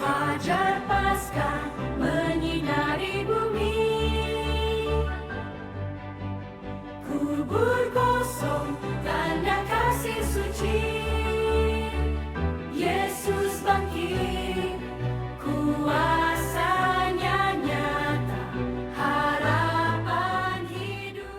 Fajar Paskah menyinari bumi, kubur kosong tanda kasih suci. Yesus bangkit, kuasanya nyata, harapan hidup.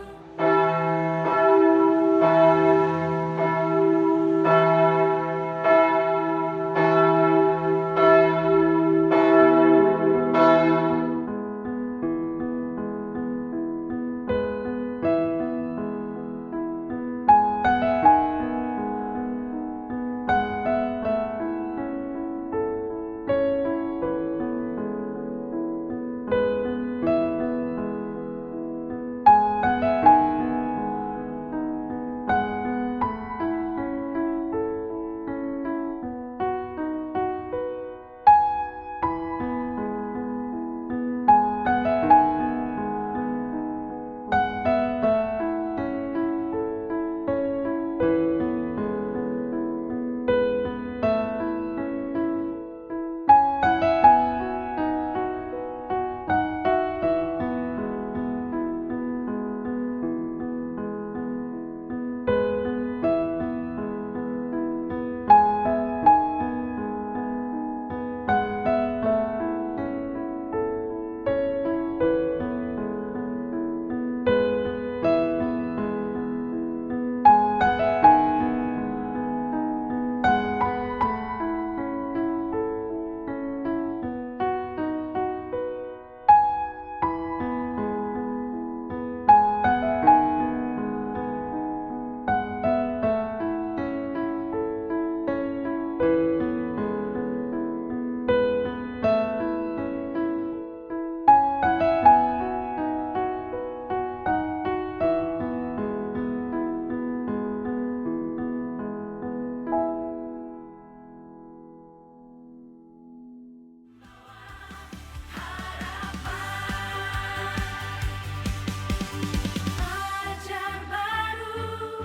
Fajar baru,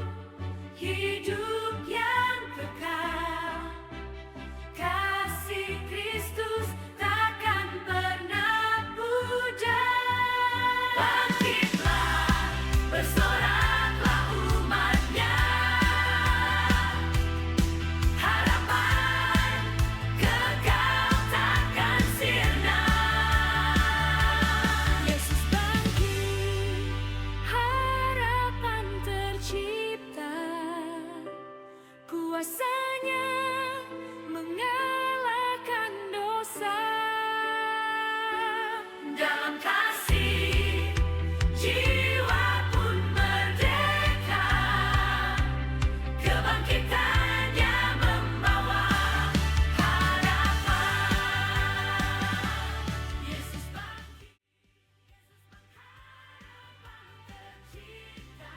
hidup yang kekal, kasih Kristus takkan pernah pudar. Bangkitlah, bersoraklah umatnya, harapan kekal takkan sirna. Yesus bangkit, harapan tercipta, kuasanya mengalahkan dosa. Dalam kasih, jiwa pun merdeka, kebangkitannya membawa harapan. Yesus bangkit, harapan tercipta,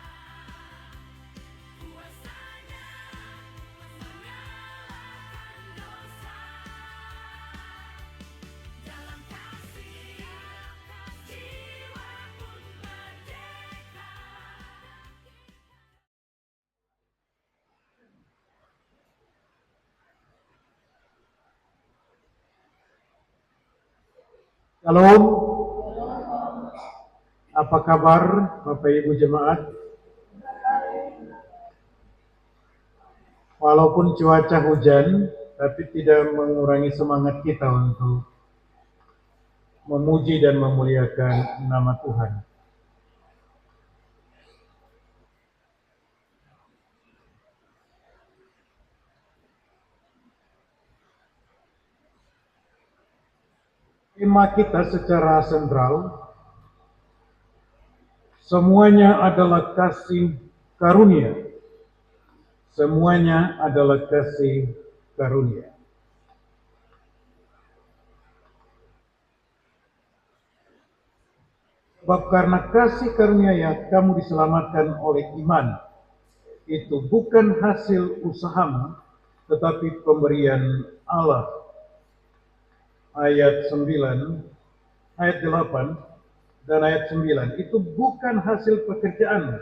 kuasanya mengalahkan dosa. Dalam kasih, jiwa pun merdeka. Shalom, apa kabar Bapak Ibu Jemaat? Walaupun cuaca hujan, tapi tidak mengurangi semangat kita untuk memuji dan memuliakan nama Tuhan. Tema kita secara sentral, semuanya adalah kasih karunia. Semuanya adalah kasih karunia. Sebab karena kasih karunia yang kamu diselamatkan oleh iman, itu bukan hasil usahamu, tetapi pemberian Allah. Ayat 9, ayat 8, dan ayat 9, itu bukan hasil pekerjaan.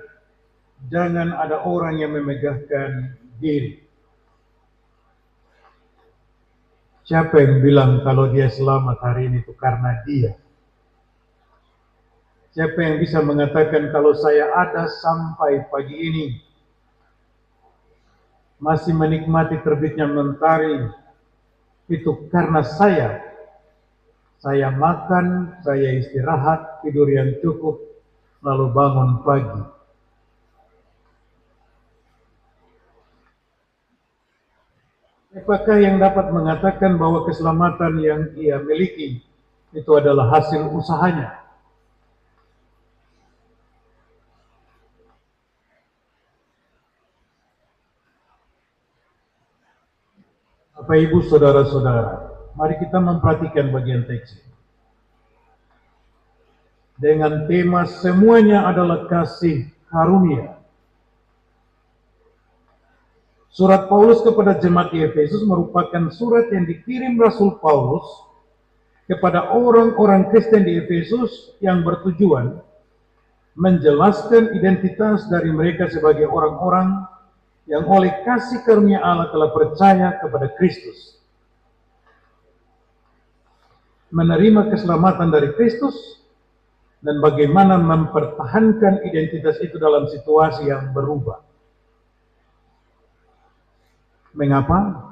Jangan ada orang yang memegahkan diri. Siapa yang bilang kalau dia selamat hari ini itu karena dia? Siapa yang bisa mengatakan kalau saya ada sampai pagi ini masih menikmati terbitnya mentari itu karena saya makan, saya istirahat, tidur yang cukup, lalu bangun pagi. Apakah yang dapat mengatakan bahwa keselamatan yang ia miliki itu adalah hasil usahanya? Bapak Ibu Saudara-saudara, mari kita memperhatikan bagian teks ini. Dengan tema semuanya adalah kasih karunia. Surat Paulus kepada jemaat di Efesus merupakan surat yang dikirim Rasul Paulus kepada orang-orang Kristen di Efesus yang bertujuan menjelaskan identitas dari mereka sebagai orang-orang yang oleh kasih karunia Allah telah percaya kepada Kristus, menerima keselamatan dari Kristus, dan bagaimana mempertahankan identitas itu dalam situasi yang berubah. Mengapa?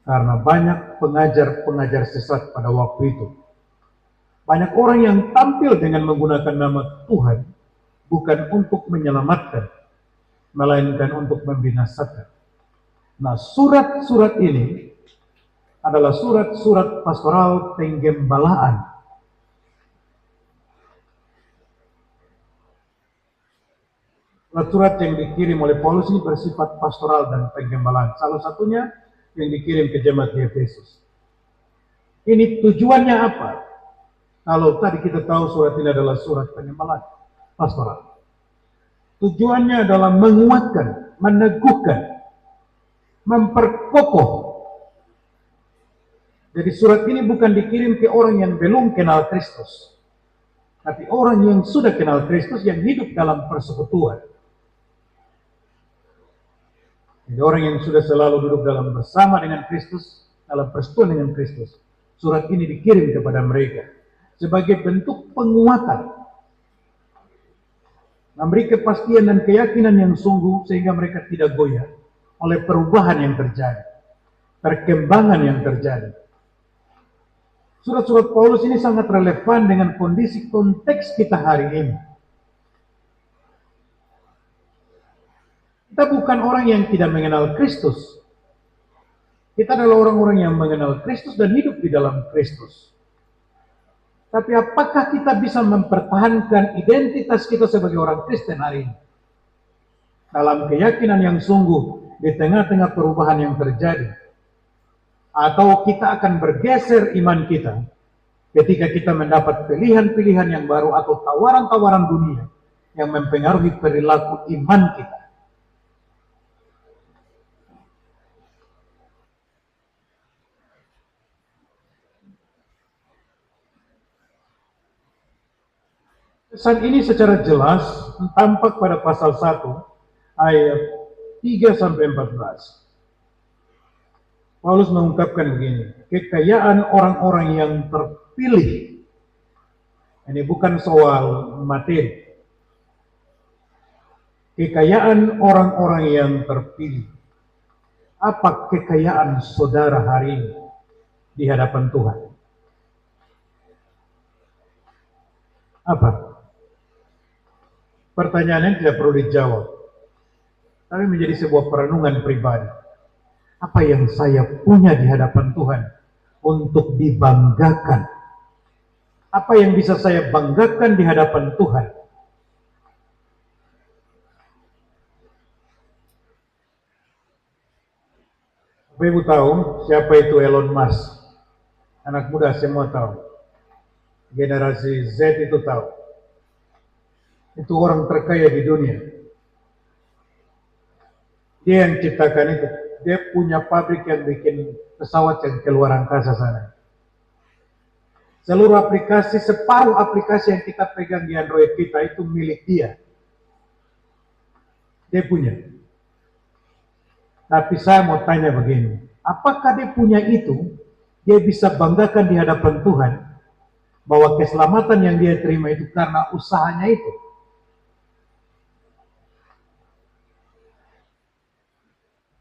Karena banyak pengajar-pengajar sesat pada waktu itu. Banyak orang yang tampil dengan menggunakan nama Tuhan bukan untuk menyelamatkan, melainkan untuk membinasakan. Nah, surat-surat ini adalah surat-surat pastoral penggembalaan. Surat yang dikirim oleh Paulus ini bersifat pastoral dan penggembalaan. Salah satunya yang dikirim ke jemaat di Efesus. Ini tujuannya apa? Kalau tadi kita tahu surat ini adalah surat penggembalaan pastoral. Tujuannya adalah menguatkan, meneguhkan, memperkokoh. Jadi surat ini bukan dikirim ke orang yang belum kenal Kristus, tapi orang yang sudah kenal Kristus yang hidup dalam persekutuan. Jadi orang yang sudah selalu duduk dalam bersama dengan Kristus, dalam persekutuan dengan Kristus. Surat ini dikirim kepada mereka sebagai bentuk penguatan, memberi kepastian dan keyakinan yang sungguh sehingga mereka tidak goyah oleh perubahan yang terjadi, perkembangan yang terjadi. Surat-surat Paulus ini sangat relevan dengan kondisi konteks kita hari ini. Kita bukan orang yang tidak mengenal Kristus. Kita adalah orang-orang yang mengenal Kristus dan hidup di dalam Kristus. Tapi apakah kita bisa mempertahankan identitas kita sebagai orang Kristen hari ini? Dalam keyakinan yang sungguh di tengah-tengah perubahan yang terjadi. Atau kita akan bergeser iman kita ketika kita mendapat pilihan-pilihan yang baru atau tawaran-tawaran dunia yang mempengaruhi perilaku iman kita. Pesan ini secara jelas tampak pada pasal 1 ayat 3-14. Paulus mengungkapkan begini, kekayaan orang-orang yang terpilih. Ini bukan soal materi. Kekayaan orang-orang yang terpilih. Apa kekayaan saudara hari ini di hadapan Tuhan? Apa? Pertanyaannya tidak perlu dijawab, tapi menjadi sebuah perenungan pribadi. Apa yang saya punya di hadapan Tuhan untuk dibanggakan? Apa yang bisa saya banggakan di hadapan Tuhan? Bapak Ibu tahu siapa itu Elon Musk? Anak muda semua tahu. Generasi Z itu tahu. Itu orang terkaya di dunia. Dia yang ciptakan itu. Dia punya pabrik yang bikin pesawat yang keluar angkasa sana. Seluruh aplikasi, separuh aplikasi yang kita pegang di Android kita itu milik dia. Dia punya. Tapi saya mau tanya begini, apakah dia punya itu, dia bisa banggakan di hadapan Tuhan, bahwa keselamatan yang dia terima itu karena usahanya itu?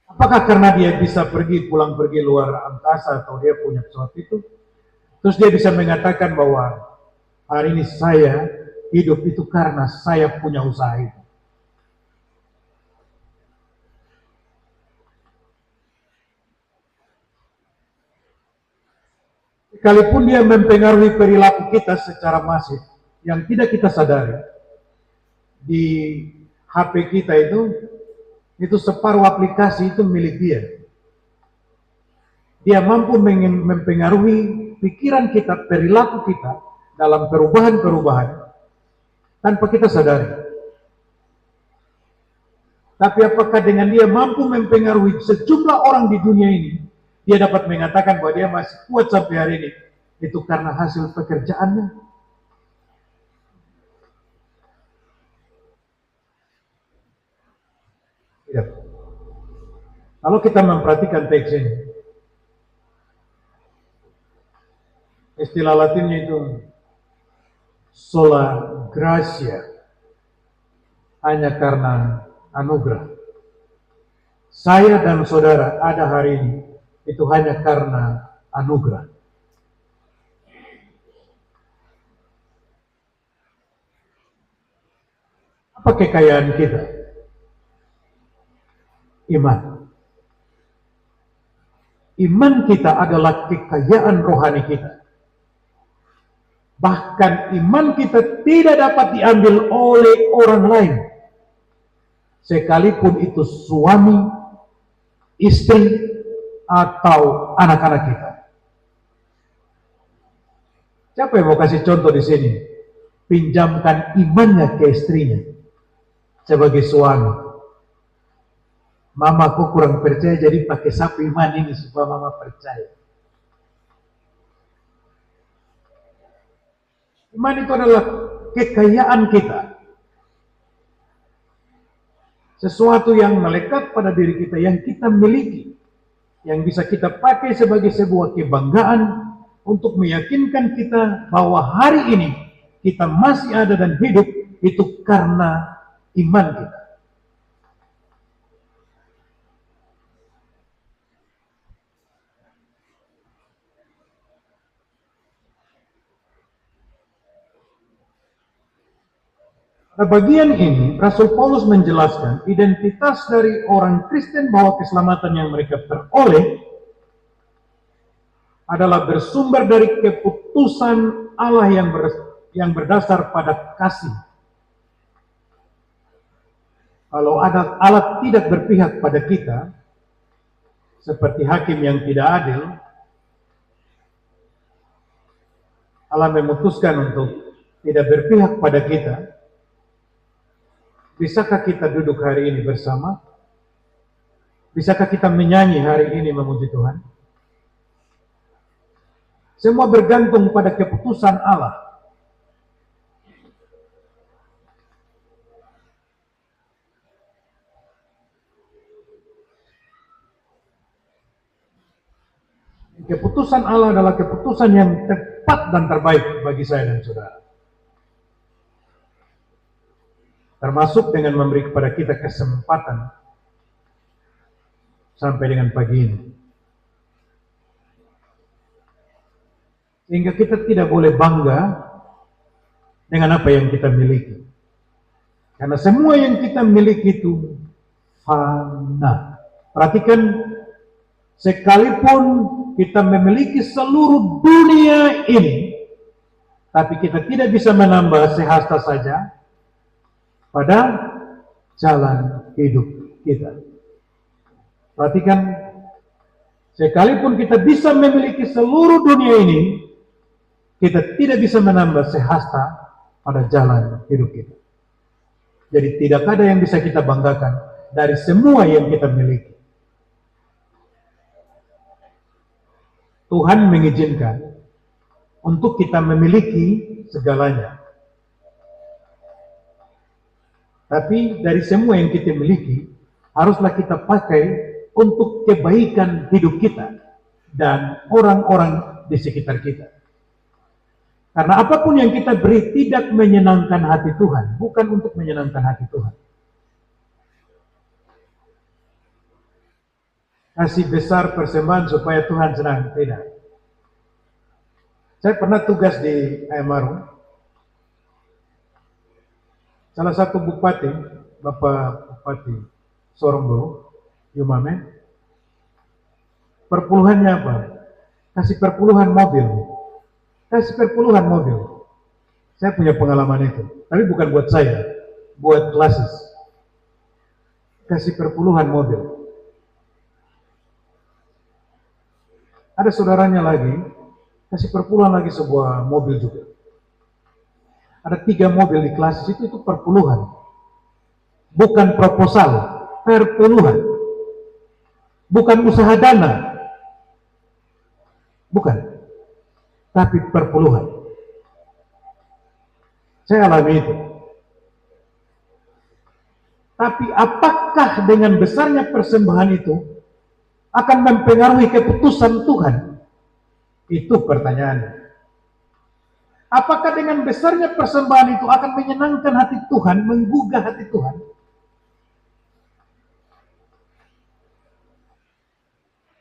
Apakah karena dia bisa pulang pergi luar angkasa atau dia punya sesuatu itu, terus dia bisa mengatakan bahwa hari ini saya hidup itu karena saya punya usaha itu? Sekalipun dia mempengaruhi perilaku kita secara masif, yang tidak kita sadari, di HP kita itu separuh aplikasi itu milik dia. Dia mampu mempengaruhi pikiran kita, perilaku kita dalam perubahan-perubahan tanpa kita sadari. Tapi apakah dengan dia mampu mempengaruhi sejumlah orang di dunia ini, dia dapat mengatakan bahwa dia masih kuat sampai hari ini? Itu karena hasil pekerjaannya. Tidak. Kalau kita memperhatikan teks ini, istilah Latinnya itu sola gratia, hanya karena anugerah. Saya dan saudara ada hari ini itu hanya karena anugerah. Apa kekayaan kita? Iman. Iman kita adalah kekayaan rohani kita. Bahkan iman kita tidak dapat diambil oleh orang lain, sekalipun itu suami, istri, atau anak-anak kita. Siapa yang mau kasih contoh di sini? Pinjamkan imannya ke istrinya sebagai suami. Mama, aku kurang percaya, jadi pakai sapu iman ini supaya mama percaya. Iman itu adalah kekayaan kita. Sesuatu yang melekat pada diri kita, yang kita miliki, yang bisa kita pakai sebagai sebuah kebanggaan untuk meyakinkan kita bahwa hari ini kita masih ada dan hidup itu karena iman kita. Pada bagian ini, Rasul Paulus menjelaskan identitas dari orang Kristen bahwa keselamatan yang mereka peroleh adalah bersumber dari keputusan Allah yang berdasar pada kasih. Kalau Allah tidak berpihak pada kita, seperti hakim yang tidak adil, Allah memutuskan untuk tidak berpihak pada kita. Bisakah kita duduk hari ini bersama? Bisakah kita menyanyi hari ini memuji Tuhan? Semua bergantung pada keputusan Allah. Keputusan Allah adalah keputusan yang tepat dan terbaik bagi saya dan saudara. Termasuk dengan memberi kepada kita kesempatan sampai dengan pagi ini. Sehingga kita tidak boleh bangga dengan apa yang kita miliki. Karena semua yang kita miliki itu fana. Perhatikan, sekalipun kita memiliki seluruh dunia ini, tapi kita tidak bisa menambah sehasta saja pada jalan hidup kita. Perhatikan, sekalipun kita bisa memiliki seluruh dunia ini, kita tidak bisa menambah sehasta pada jalan hidup kita. Jadi tidak ada yang bisa kita banggakan dari semua yang kita miliki. Tuhan mengizinkan untuk kita memiliki segalanya. Tapi dari semua yang kita miliki, haruslah kita pakai untuk kebaikan hidup kita dan orang-orang di sekitar kita. Karena apapun yang kita beri tidak menyenangkan hati Tuhan, bukan untuk menyenangkan hati Tuhan. Kasih besar persembahan supaya Tuhan senang, tidak. Saya pernah tugas di Ayamaru. Salah satu bupati, Bapak Bupati Soronggo, Yumame, perpuluhannya apa? Kasih perpuluhan mobil. Kasih perpuluhan mobil. Saya punya pengalaman itu. Tapi bukan buat saya, buat klasis. Kasih perpuluhan mobil. Ada saudaranya lagi, kasih perpuluhan lagi sebuah mobil juga. Ada 3 mobil di klasis itu perpuluhan. Bukan proposal, perpuluhan. Bukan usaha dana. Bukan. Tapi perpuluhan. Saya alami itu. Tapi apakah dengan besarnya persembahan itu akan mempengaruhi keputusan Tuhan? Itu pertanyaannya. Apakah dengan besarnya persembahan itu akan menyenangkan hati Tuhan, menggugah hati Tuhan?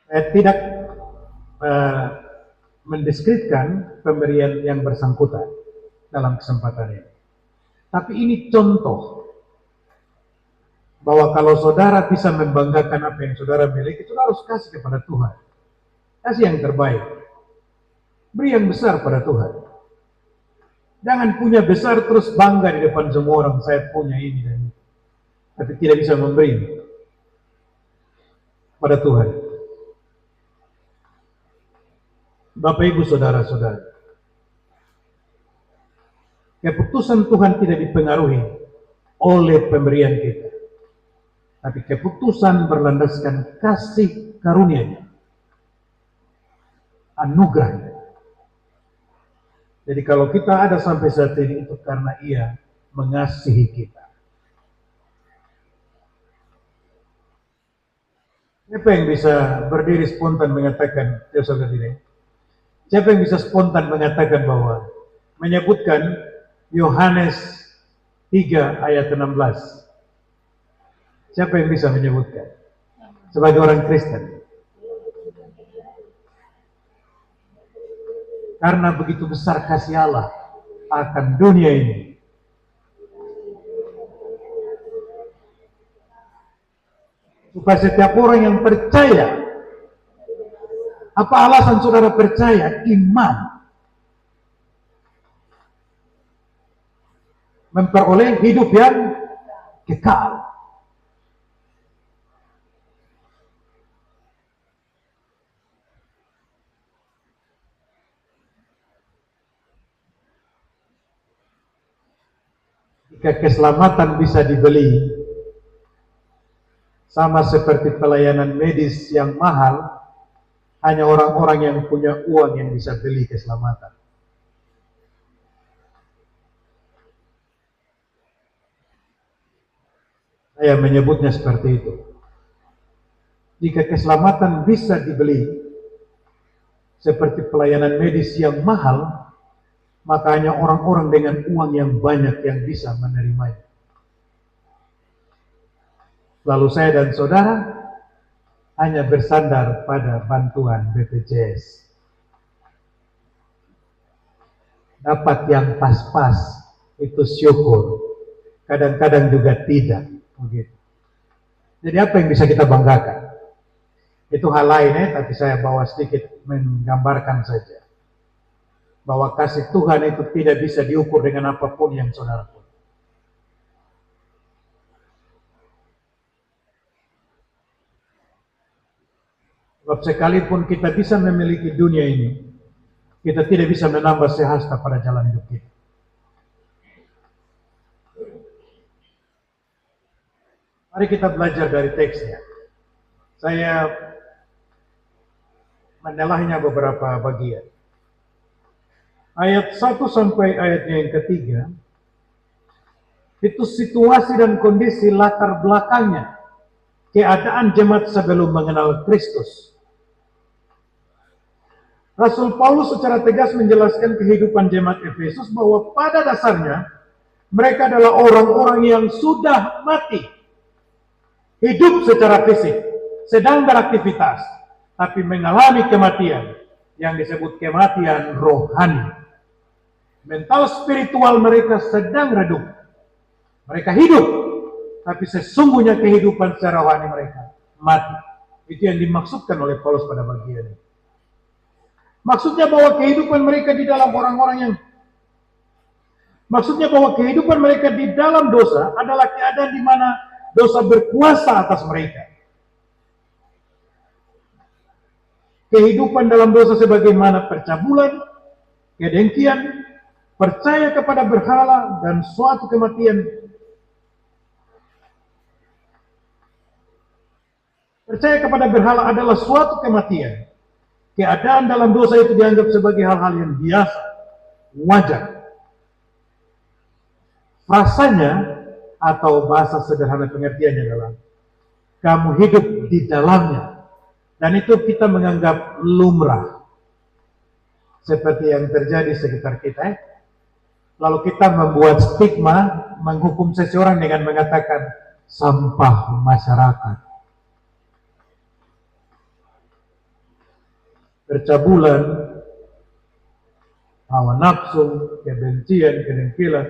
Saya tidak mendeskripsikan pemberian yang bersangkutan dalam kesempatan ini. Tapi ini contoh bahwa kalau saudara bisa membanggakan apa yang saudara miliki, saudara harus kasih kepada Tuhan. Kasih yang terbaik. Beri yang besar pada Tuhan. Jangan punya besar terus bangga di depan semua orang, saya punya ini dan itu. Tapi tidak bisa memberi pada Tuhan. Bapak Ibu Saudara-saudara, keputusan Tuhan tidak dipengaruhi oleh pemberian kita. Tapi keputusan berlandaskan kasih karunia-Nya, anugerah-Nya. Jadi kalau kita ada sampai saat ini itu karena Ia mengasihi kita. Siapa yang bisa berdiri spontan mengatakan, ya saudara ini, siapa yang bisa spontan mengatakan bahwa menyebutkan Yohanes 3 ayat 16? Siapa yang bisa menyebutkan? Sebagai orang Kristen. Karena begitu besar kasih Allah akan dunia ini. Supaya setiap orang yang percaya. Apa alasan saudara percaya? Iman. Memperoleh hidup yang kekal. Jika keselamatan bisa dibeli, sama seperti pelayanan medis yang mahal, hanya orang-orang yang punya uang yang bisa beli keselamatan. Saya menyebutnya seperti itu. Jika keselamatan bisa dibeli, seperti pelayanan medis yang mahal, maka hanya orang-orang dengan uang yang banyak yang bisa menerimanya. Lalu saya dan saudara hanya bersandar pada bantuan BPJS. Dapat yang pas-pas, itu syukur. Kadang-kadang juga tidak. Begitu. Jadi apa yang bisa kita banggakan? Itu hal lain tapi saya bawa sedikit menggambarkan saja. Bahwa kasih Tuhan itu tidak bisa diukur dengan apapun yang saudara punya. Sebab sekalipun kita bisa memiliki dunia ini, kita tidak bisa menambah sehasta pada jalan hidup kita. Mari kita belajar dari teksnya. Saya menelahnya beberapa bagian. Ayat 1 sampai ayatnya yang ketiga, itu situasi dan kondisi latar belakangnya keadaan jemaat sebelum mengenal Kristus. Rasul Paulus secara tegas menjelaskan kehidupan jemaat Efesus bahwa pada dasarnya mereka adalah orang-orang yang sudah mati, hidup secara fisik, sedang beraktivitas, tapi mengalami kematian yang disebut kematian rohani. Mental spiritual mereka sedang redup. Mereka hidup, tapi sesungguhnya kehidupan secara rohani mereka mati. Itu yang dimaksudkan oleh Paulus pada bagian ini. Maksudnya bahwa kehidupan mereka di dalam dosa adalah keadaan di mana dosa berkuasa atas mereka. Kehidupan dalam dosa sebagaimana percabulan, kedengkian, percaya kepada berhala, dan suatu kematian. Percaya kepada berhala adalah suatu kematian. Keadaan dalam dosa itu dianggap sebagai hal-hal yang biasa, wajar. Frasanya atau bahasa sederhana pengertiannya adalah kamu hidup di dalamnya, dan itu kita menganggap lumrah, seperti yang terjadi sekitar kita. Lalu kita membuat stigma, menghukum seseorang dengan mengatakan sampah masyarakat. Percabulan, hawa nafsu, kebencian, kedengkian,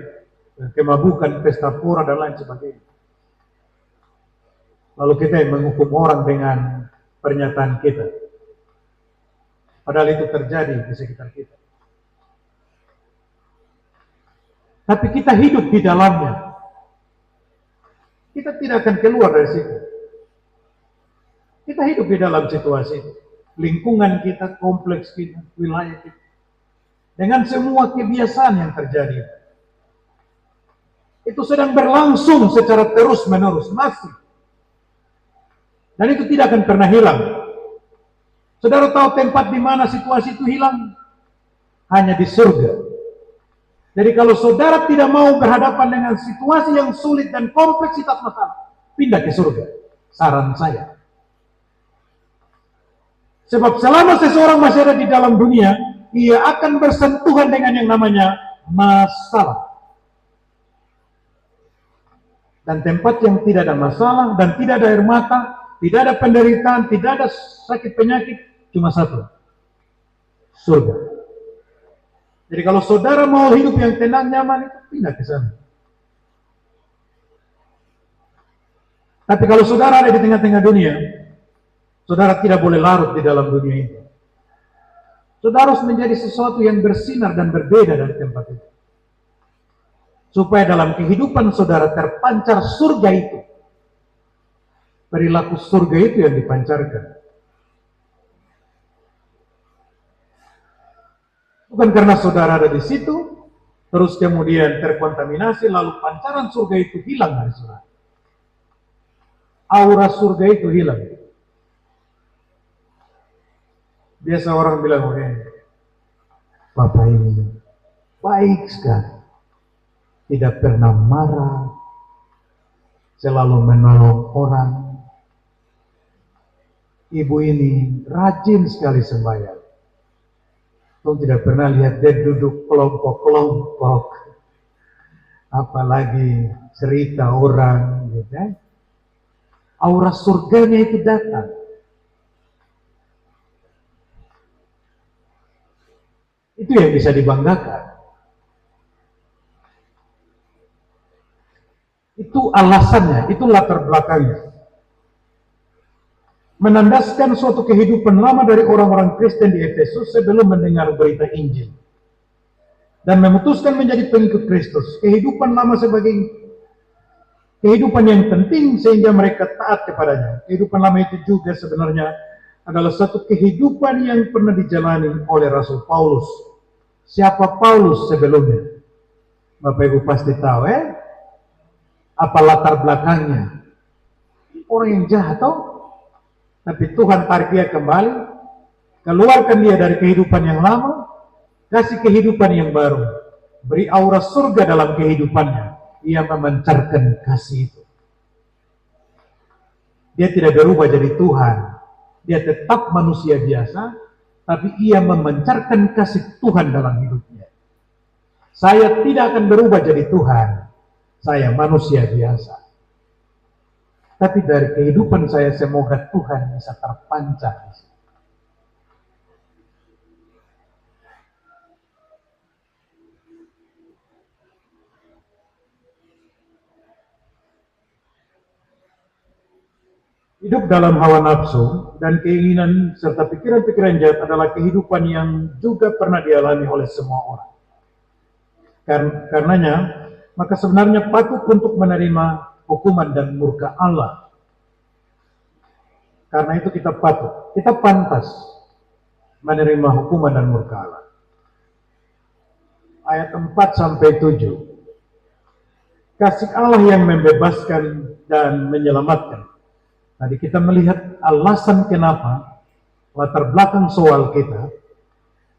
kemabukan, pesta pora, dan lain sebagainya. Lalu kita menghukum orang dengan pernyataan kita. Padahal itu terjadi di sekitar kita. Tapi kita hidup di dalamnya. Kita tidak akan keluar dari situ. Kita hidup di dalam situasi itu. Lingkungan kita, kompleks kita, wilayah kita. Dengan semua kebiasaan yang terjadi. Itu sedang berlangsung secara terus-menerus, masih. Dan itu tidak akan pernah hilang. Saudara tahu tempat di mana situasi itu hilang? Hanya di surga. Jadi kalau saudara tidak mau berhadapan dengan situasi yang sulit dan kompleksitas masalah, pindah ke surga. Saran saya. Sebab selama seseorang masih ada di dalam dunia, ia akan bersentuhan dengan yang namanya masalah. Dan tempat yang tidak ada masalah, dan tidak ada air mata, tidak ada penderitaan, tidak ada sakit penyakit, cuma satu. Surga. Jadi kalau saudara mau hidup yang tenang, nyaman, itu pindah ke sana. Tapi kalau saudara ada di tengah-tengah dunia, saudara tidak boleh larut di dalam dunia itu. Saudara harus menjadi sesuatu yang bersinar dan berbeda dari tempat itu. Supaya dalam kehidupan saudara terpancar surga itu. Perilaku surga itu yang dipancarkan. Bukan karena saudara ada di situ, terus kemudian terkontaminasi, lalu pancaran surga itu hilang dari saudara. Aura surga itu hilang. Biasa orang bilang, Bapak ini baik sekali. Tidak pernah marah, selalu menolong orang. Ibu ini rajin sekali sembahyang. Kamu tidak pernah lihat dia duduk kelompok-kelompok. Apalagi cerita orang, gitu. Aura surganya itu datang. Itu yang bisa dibanggakan. Itu alasannya, itu latar belakangnya. Menandaskan suatu kehidupan lama dari orang-orang Kristen di Efesus sebelum mendengar berita Injil. Dan memutuskan menjadi pengikut Kristus. Kehidupan lama sebagai kehidupan yang penting sehingga mereka taat kepadanya. Kehidupan lama itu juga sebenarnya adalah satu kehidupan yang pernah dijalani oleh Rasul Paulus. Siapa Paulus sebelumnya? Bapak Ibu pasti tahu, apa latar belakangnya? Orang yang jahat, tapi Tuhan tarik dia kembali, keluarkan dia dari kehidupan yang lama, kasih kehidupan yang baru, beri aura surga dalam kehidupannya. Ia memancarkan kasih itu. Dia tidak berubah jadi Tuhan. Dia tetap manusia biasa, tapi ia memancarkan kasih Tuhan dalam hidupnya. Saya tidak akan berubah jadi Tuhan. Saya manusia biasa. Tapi dari kehidupan saya, semoga Tuhan bisa terpancar. Hidup dalam hawa nafsu dan keinginan serta pikiran-pikiran jahat adalah kehidupan yang juga pernah dialami oleh semua orang. Karenanya, maka sebenarnya patut untuk menerima hukuman dan murka Allah. Karena itu kita pantas menerima hukuman dan murka Allah. Ayat 4 sampai 7. Kasih Allah yang membebaskan dan menyelamatkan. Tadi kita melihat alasan kenapa, latar belakang soal kita,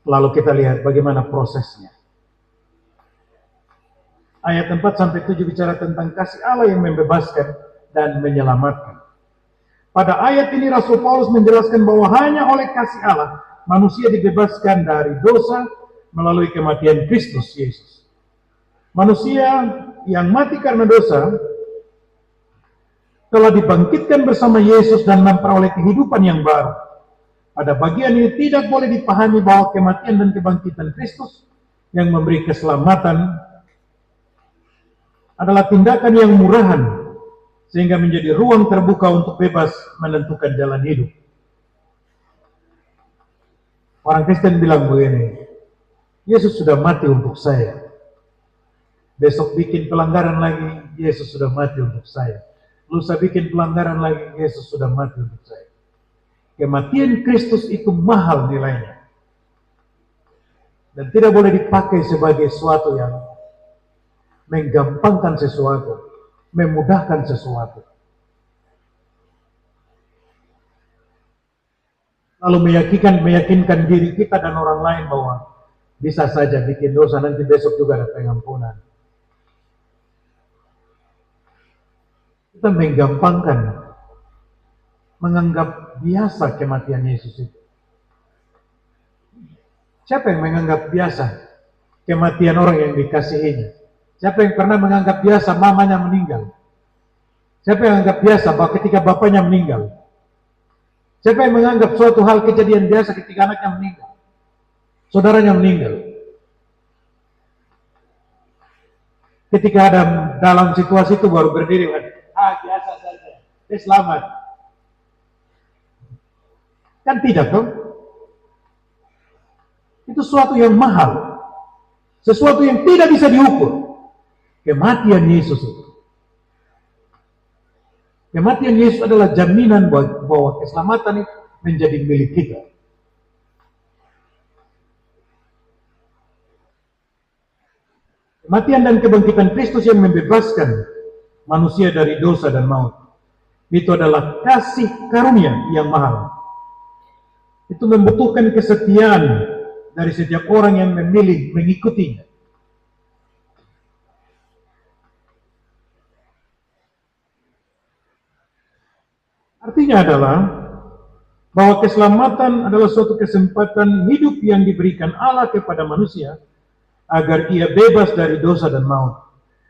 lalu kita lihat bagaimana prosesnya. Ayat 4 sampai 7 bicara tentang kasih Allah yang membebaskan dan menyelamatkan. Pada ayat ini Rasul Paulus menjelaskan bahwa hanya oleh kasih Allah manusia dibebaskan dari dosa melalui kematian Kristus Yesus. Manusia yang mati karena dosa telah dibangkitkan bersama Yesus dan memperoleh kehidupan yang baru. Pada bagian ini tidak boleh dipahami bahwa kematian dan kebangkitan Kristus yang memberi keselamatan adalah tindakan yang murahan sehingga menjadi ruang terbuka untuk bebas menentukan jalan hidup. Orang Kristen bilang begini, Yesus sudah mati untuk saya. Besok bikin pelanggaran lagi, Yesus sudah mati untuk saya. Lusa bikin pelanggaran lagi, Yesus sudah mati untuk saya. Kematian Kristus itu mahal nilainya. Dan tidak boleh dipakai sebagai sesuatu yang menggampangkan sesuatu, memudahkan sesuatu. Lalu meyakinkan diri kita dan orang lain bahwa bisa saja bikin dosa, nanti besok juga ada pengampunan. Kita menggampangkan, menganggap biasa kematian Yesus itu. Siapa yang menganggap biasa kematian orang yang dikasihinya? Siapa yang pernah menganggap biasa mamanya meninggal? Siapa yang menganggap biasa bahwa ketika bapaknya meninggal? Siapa yang menganggap suatu hal kejadian biasa ketika anaknya meninggal? Saudaranya meninggal. Ketika ada dalam situasi itu baru berdiri, biasa saja, selamat. Kan tidak toh? Itu sesuatu yang mahal, sesuatu yang tidak bisa diukur. Kematian Yesus itu. Kematian Yesus adalah jaminan bahwa keselamatan itu menjadi milik kita. Kematian dan kebangkitan Kristus yang membebaskan manusia dari dosa dan maut. Itu adalah kasih karunia yang mahal. Itu membutuhkan kesetiaan dari setiap orang yang memilih mengikutinya. Artinya adalah bahwa keselamatan adalah suatu kesempatan hidup yang diberikan Allah kepada manusia agar ia bebas dari dosa dan maut.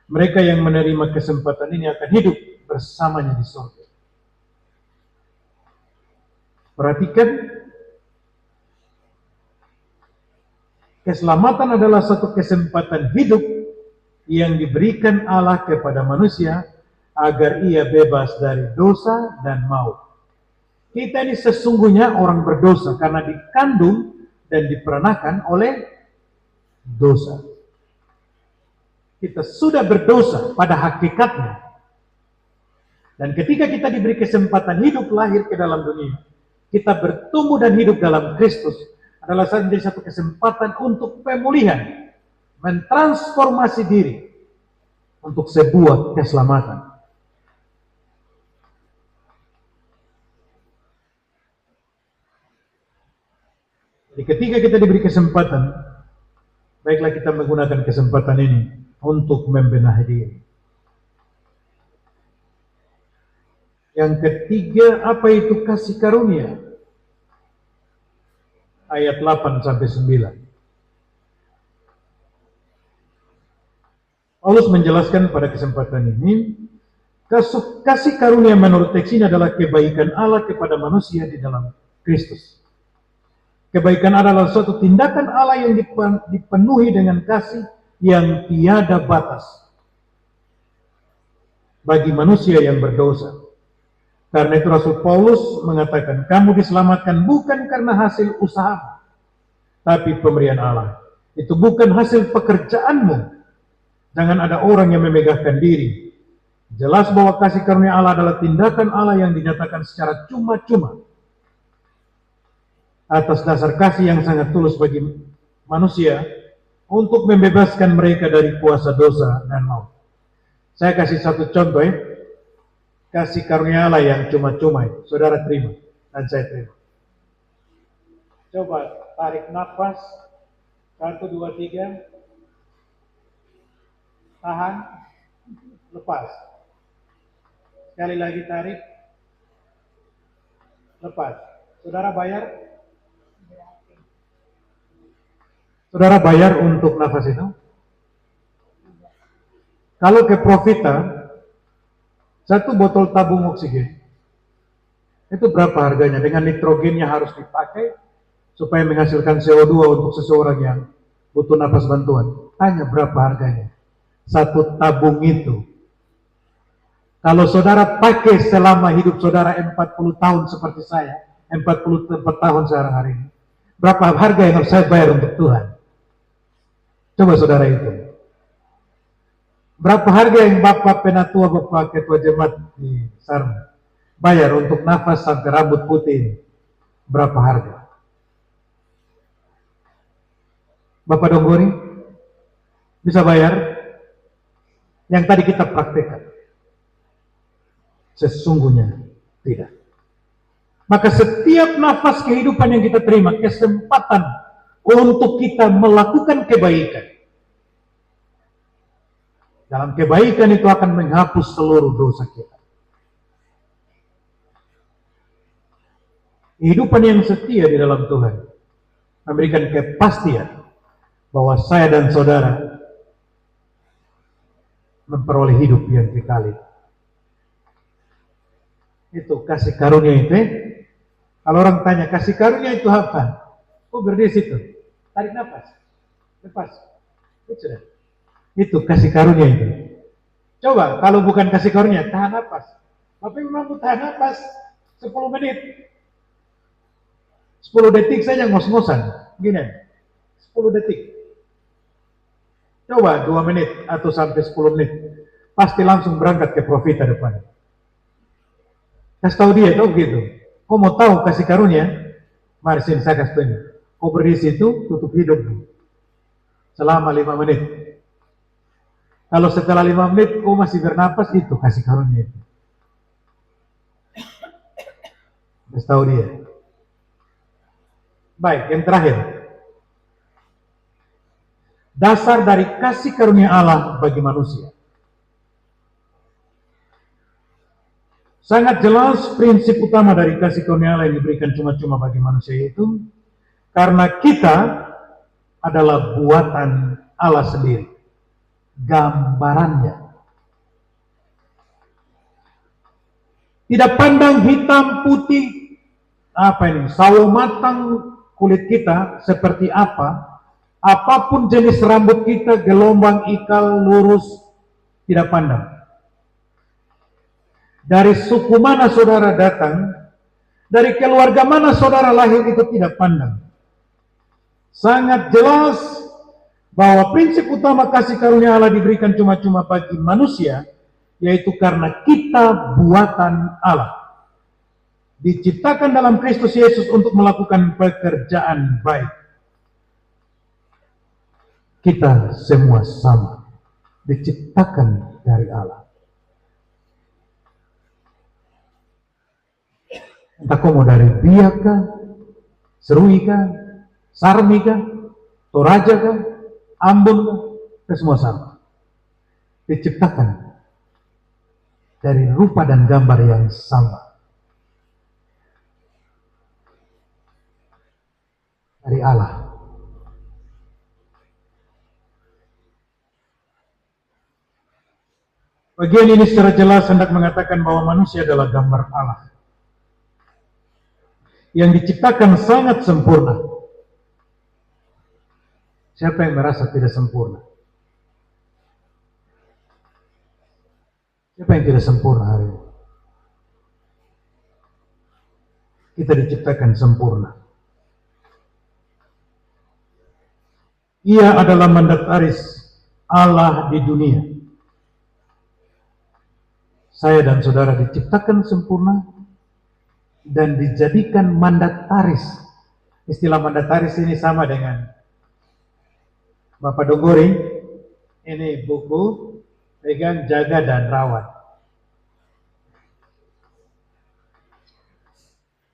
Mereka yang menerima kesempatan ini akan hidup bersamanya di surga. Perhatikan, keselamatan adalah satu kesempatan hidup yang diberikan Allah kepada manusia agar ia bebas dari dosa dan maut. Kita ini sesungguhnya orang berdosa karena dikandung dan diperanakan oleh dosa. Kita sudah berdosa pada hakikatnya. Dan ketika kita diberi kesempatan hidup lahir ke dalam dunia, kita bertumbuh dan hidup dalam Kristus adalah menjadi satu kesempatan untuk pemulihan, mentransformasi diri untuk sebuah keselamatan. Jadi ketika kita diberi kesempatan, baiklah kita menggunakan kesempatan ini untuk membenahi diri. Yang ketiga, apa itu kasih karunia? Ayat 8 sampai 9. Paulus menjelaskan pada kesempatan ini, kasih karunia menurut teks ini adalah kebaikan Allah kepada manusia di dalam Kristus. Kebaikan adalah suatu tindakan Allah yang dipenuhi dengan kasih yang tiada batas bagi manusia yang berdosa. Karena itu Rasul Paulus mengatakan, kamu diselamatkan bukan karena hasil usaha, tapi pemberian Allah. Itu bukan hasil pekerjaanmu. Jangan ada orang yang memegahkan diri. Jelas bahwa kasih karunia Allah adalah tindakan Allah yang dinyatakan secara cuma-cuma atas dasar kasih yang sangat tulus bagi manusia untuk membebaskan mereka dari kuasa dosa dan maut. Saya kasih satu contoh ya. Kasih karunia Allah yang cuma-cuma itu. Saudara terima dan saya terima. Coba tarik nafas. 1, 2, 3. Tahan. Lepas. Sekali lagi tarik. Lepas. Saudara bayar? Saudara bayar untuk nafas itu? Kalau ke Profita, satu botol tabung oksigen, itu berapa harganya? Dengan nitrogennya harus dipakai supaya menghasilkan CO2 untuk seseorang yang butuh nafas bantuan. Tanya berapa harganya? Satu tabung itu. Kalau saudara pakai selama hidup saudara 40 tahun seperti saya, 44 tahun sekarang hari ini, berapa harga yang harus saya bayar untuk Tuhan? Coba saudara itu. Berapa harga yang Bapak Penatua, Bapak Ketua Jemaat di Sarma bayar untuk nafas sampai rambut putih ini? Berapa harga? Bapak Donggori bisa bayar? Yang tadi kita praktekkan? Sesungguhnya tidak. Maka setiap nafas kehidupan yang kita terima, kesempatan untuk kita melakukan kebaikan. Dalam kebaikan itu akan menghapus seluruh dosa kita. Kehidupan yang setia di dalam Tuhan memberikan kepastian bahwa saya dan saudara memperoleh hidup yang kekal. Itu kasih karunia itu. Kalau orang tanya kasih karunia itu apa? Oh, berdiri situ. Tarik nafas. Lepas. Itu sudah. Itu kasih karunia itu. Coba kalau bukan kasih karunia, tahan nafas. Tapi memang tahan nafas 10 menit. 10 detik saja ngos-ngosan. Gini. 10 detik. Coba 2 menit atau sampai 10 menit. Pasti langsung berangkat ke Profita depan. Kasih tahu dia, tahu gitu. Kau mau tahu kasih karunia? Mari sini saya kasih tahu. Kau berdiri situ, tutup hidung. Selama 5 menit. Kalau setelah 5 menit kau masih bernapas, itu kasih karunia itu. Kasih tahu dia. Baik, yang terakhir. Dasar dari kasih karunia Allah bagi manusia. Sangat jelas prinsip utama dari kasih karunia Allah yang diberikan cuma-cuma bagi manusia itu, karena kita adalah buatan Allah sendiri. Gambarannya. Tidak pandang hitam, putih, sawo matang kulit kita seperti apa, apapun jenis rambut kita, gelombang, ikal, lurus, tidak pandang. Dari suku mana saudara datang, dari keluarga mana saudara lahir, itu tidak pandang. Sangat jelas bahwa prinsip utama kasih karunia Allah diberikan cuma-cuma bagi manusia, yaitu karena kita buatan Allah. Diciptakan dalam Kristus Yesus untuk melakukan pekerjaan baik. Kita semua sama, diciptakan dari Allah. Entah kau mau dari Biak kah, Serui kah, Sarmi kah, Toraja kah, Ambon kah, kita semua sama. Diciptakan dari rupa dan gambar yang sama dari Allah. Bagian ini secara jelas hendak mengatakan bahwa manusia adalah gambar Allah yang diciptakan sangat sempurna. Siapa yang merasa tidak sempurna? Siapa yang tidak sempurna hari ini? Kita diciptakan sempurna. Ia adalah mandataris Allah di dunia. Saya dan saudara diciptakan sempurna dan dijadikan mandataris. Istilah mandataris ini sama dengan Bapak Donggori. Ini buku pegang, jaga, dan rawat.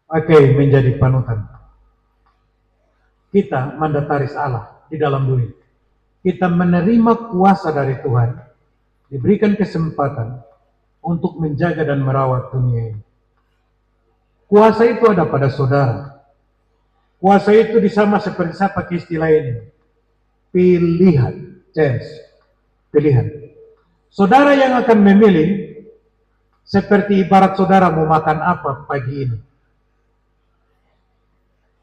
Pakai menjadi panutan. Kita mandataris Allah di dalam dunia. Kita menerima kuasa dari Tuhan, diberikan kesempatan untuk menjaga dan merawat dunia ini. Kuasa itu ada pada saudara. Kuasa itu disama seperti saya pakai istilah ini. Pilihan, chance, pilihan. Saudara yang akan memilih seperti ibarat saudara mau makan apa pagi ini.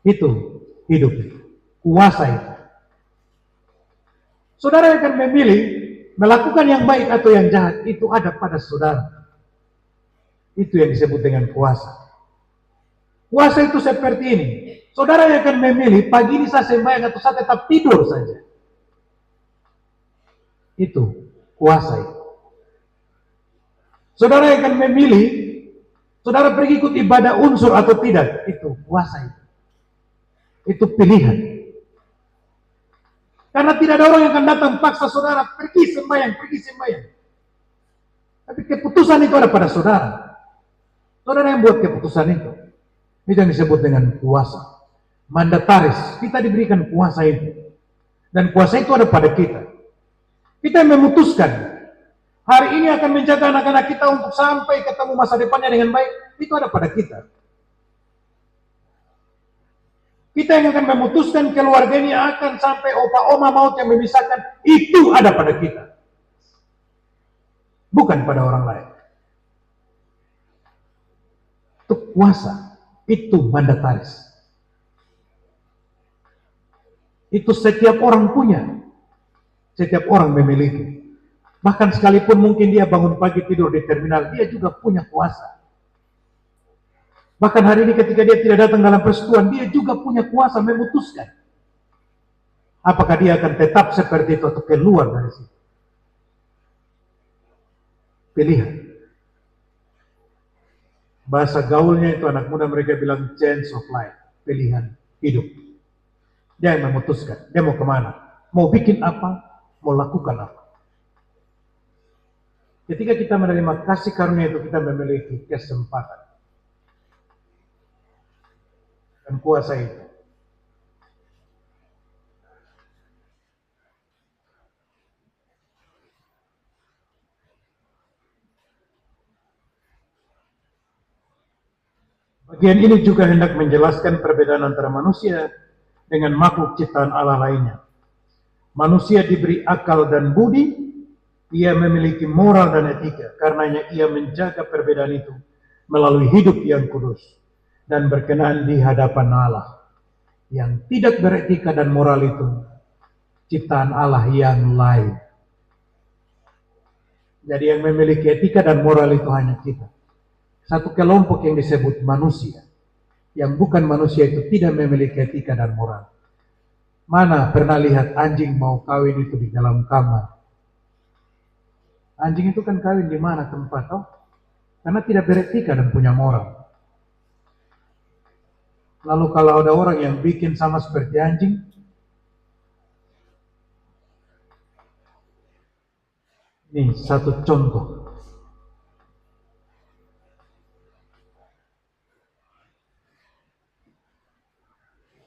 Itu hidup, kuasa itu. Saudara yang akan memilih melakukan yang baik atau yang jahat, itu ada pada saudara. Itu yang disebut dengan kuasa. Kuasa itu seperti ini. Saudara yang akan memilih pagi ini saya sembahyang atau saya tetap tidur saja. Itu kuasa itu. Saudara yang akan memilih, saudara pergi ikut ibadah unsur atau tidak, itu kuasa itu. Itu pilihan. Karena tidak ada orang yang akan datang paksa saudara pergi sembahyang. Tapi keputusan itu ada pada saudara. Saudara yang buat keputusan itu. Itu yang disebut dengan kuasa. Mandataris. Kita diberikan kuasa itu. Dan kuasa itu ada pada kita. Kita yang memutuskan. Hari ini akan menjaga anak-anak kita untuk sampai ketemu masa depannya dengan baik. Itu ada pada kita. Kita yang akan memutuskan keluarga ini akan sampai opa oma maut yang memisahkan. Itu ada pada kita. Bukan pada orang lain. Itu kuasa. Itu mandataris. Itu setiap orang punya. Setiap orang memiliki. Bahkan sekalipun mungkin dia bangun pagi tidur di terminal, dia juga punya kuasa. Bahkan hari ini ketika dia tidak datang dalam persekutuan, dia juga punya kuasa memutuskan. Apakah dia akan tetap seperti itu atau keluar dari situ. Pilihan. Bahasa gaulnya itu anak muda mereka bilang chance of life. Pilihan hidup. Dia yang memutuskan. Dia mau kemana. Mau bikin apa. Mau lakukan apa. Ketika kita menerima kasih karunia itu, kita memiliki kesempatan. Dan kuasa itu. Bagian ini juga hendak menjelaskan perbedaan antara manusia dengan makhluk ciptaan Allah lainnya. Manusia diberi akal dan budi, ia memiliki moral dan etika, karenanya ia menjaga perbedaan itu melalui hidup yang kudus dan berkenan di hadapan Allah. Yang tidak beretika dan moral itu ciptaan Allah yang lain. Jadi yang memiliki etika dan moral itu hanya kita. Satu kelompok yang disebut manusia. Yang bukan manusia itu tidak memiliki etika dan moral. Mana pernah lihat anjing mau kawin itu di dalam kamar? Anjing itu kan kawin di mana tempat? Oh? Karena tidak beretika dan punya moral. Lalu kalau ada orang yang bikin sama seperti anjing, ini satu contoh.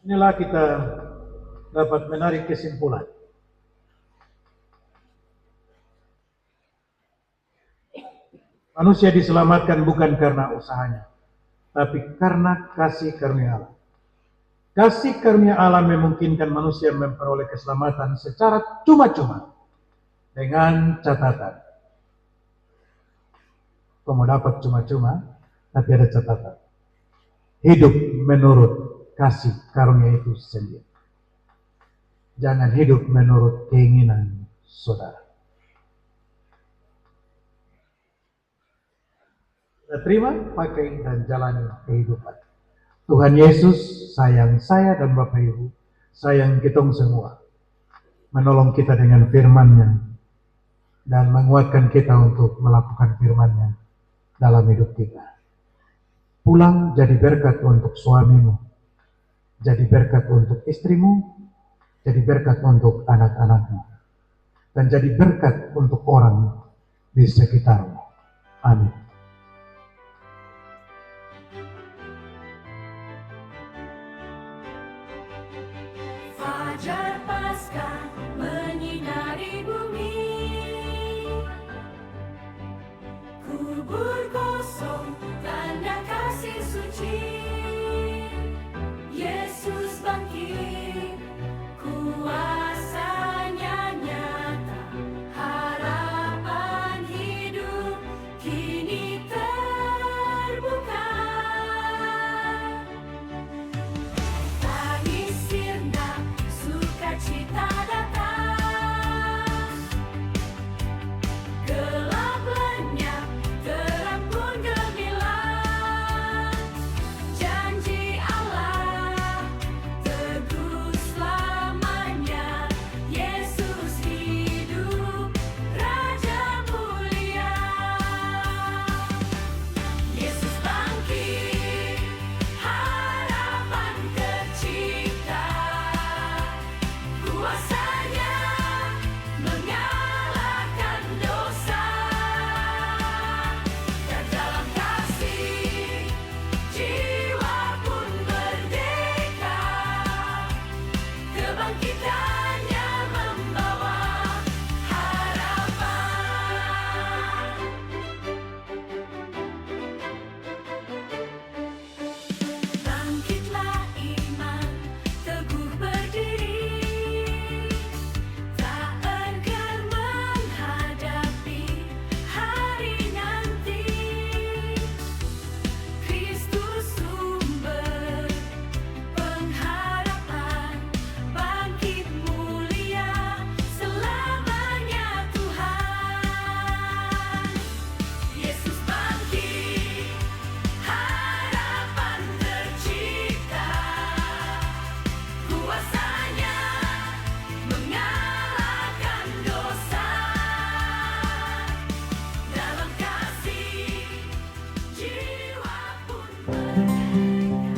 Inilah kita dapat menarik kesimpulan. Manusia diselamatkan bukan karena usahanya, tapi karena kasih karunia Allah. Kasih karunia Allah memungkinkan manusia memperoleh keselamatan secara cuma-cuma. Dengan catatan. Kau mau dapat cuma-cuma, tapi ada catatan. Hidup menurut kasih karunia itu sendiri. Jangan hidup menurut keinginan saudara. Kita terima, pakai, dan jalani kehidupan. Tuhan Yesus sayang saya dan Bapak Ibu, sayang kita semua. Menolong kita dengan firman-Nya dan menguatkan kita untuk melakukan firman-Nya dalam hidup kita. Pulang jadi berkat untuk suamimu, jadi berkat untuk istrimu, jadi berkat untuk anak-anakmu, dan jadi berkat untuk orang di sekitarmu. Amin. Fajar Paskah menyinari bumi, kubur kosong tanda kasih suci. Yesus bangkit, kuasanya nyata, harapan hidup kini terbuka. Tangis sirna, sukacita datang, gelap lenyap, terang pun gemilang. Janji Allah teguh selamanya, Yesus hidup, Raja mulia. Yesus bangkit, harapan tercipta, kuasanya mengalahkan dosa. Dan dalam kasih, jiwa pun merdeka, kebangkitannya membawa harapan. Bangkitlah iman, teguh berdiri, tak enggan menghadapi hari nanti. Kristus sumber pengharapan, bangkit mulia, selamanya Tuhan. Yesus bangkit, harapan tercipta, kuasanya mengalahkan dosa. Dalam kasih, jiwa pun merdeka.